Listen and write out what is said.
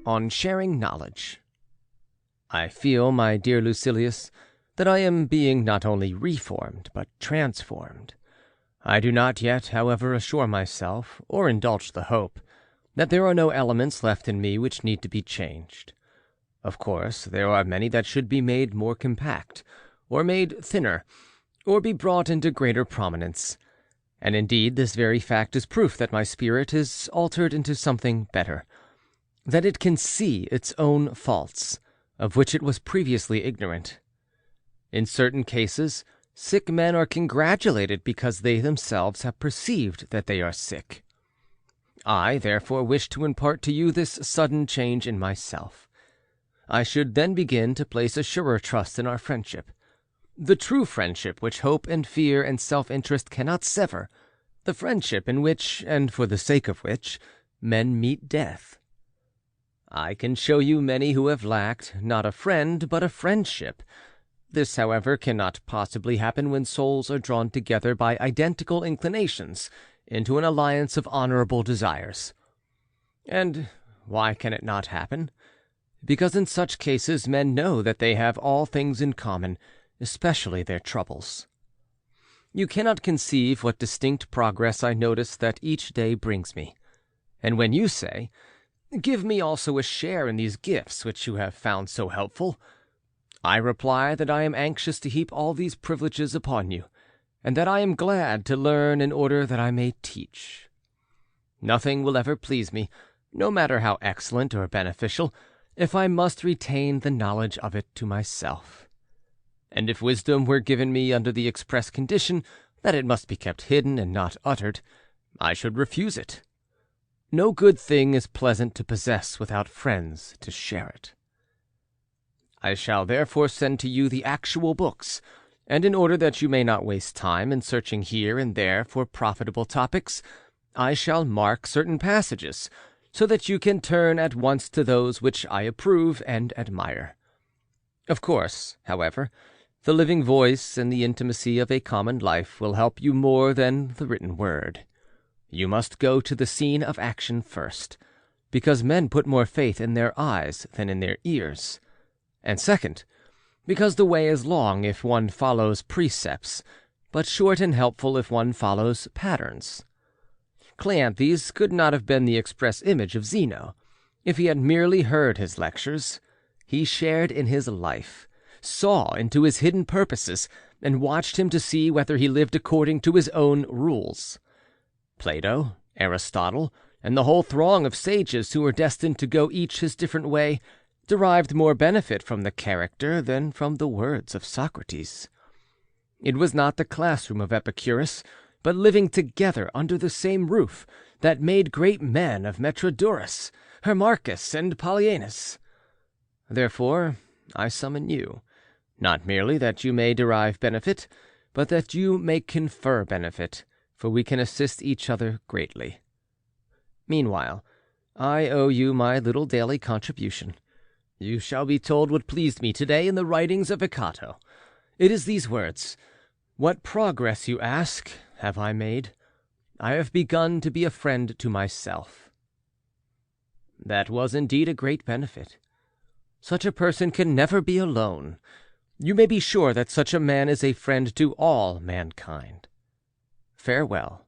on sharing knowledge. I feel, my dear Lucilius, that I am being not only reformed, but transformed. I do not yet, however, assure myself, or indulge the hope, that there are no elements left in me which need to be changed. Of course, there are many that should be made more compact, or made thinner, or be brought into greater prominence. And indeed this very fact is proof that my spirit is altered into something better, that it can see its own faults, of which it was previously ignorant. In certain cases, sick men are congratulated because they themselves have perceived that they are sick. I, therefore, wish to impart to you this sudden change in myself. I should then begin to place a surer trust in our friendship, the true friendship which hope and fear and self-interest cannot sever, the friendship in which, and for the sake of which, men meet death. I can show you many who have lacked, not a friend, but a friendship. This, however, cannot possibly happen when souls are drawn together by identical inclinations into an alliance of honorable desires. And why can it not happen? Because in such cases men know that they have all things in common, especially their troubles. You cannot conceive what distinct progress I notice that each day brings me. And when you say, "Give me also a share in these gifts which you have found so helpful," I reply that I am anxious to heap all these privileges upon you, and that I am glad to learn in order that I may teach. Nothing will ever please me, no matter how excellent or beneficial, if I must retain the knowledge of it to myself. And if wisdom were given me under the express condition that it must be kept hidden and not uttered, I should refuse it. No good thing is pleasant to possess without friends to share it. I shall therefore send to you the actual books, and in order that you may not waste time in searching here and there for profitable topics, I shall mark certain passages, so that you can turn at once to those which I approve and admire. Of course, however, the living voice and the intimacy of a common life will help you more than the written word. You must go to the scene of action first, because men put more faith in their eyes than in their ears, and second, because the way is long if one follows precepts, but short and helpful if one follows patterns. Cleanthes could not have been the express image of Zeno, if he had merely heard his lectures. He shared in his life, saw into his hidden purposes, and watched him to see whether he lived according to his own rules. Plato, Aristotle, and the whole throng of sages who were destined to go each his different way, derived more benefit from the character than from the words of Socrates. It was not the classroom of Epicurus, but living together under the same roof, that made great men of Metrodorus, Hermarchus, and Polyaenus. Therefore I summon you, not merely that you may derive benefit, but that you may confer benefit, for we can assist each other greatly. Meanwhile, I owe you my little daily contribution. You shall be told what pleased me today in the writings of Cato. It is these words: "What progress, you ask, have I made? I have begun to be a friend to myself." That was indeed a great benefit. Such a person can never be alone. You may be sure that such a man is a friend to all mankind. Farewell.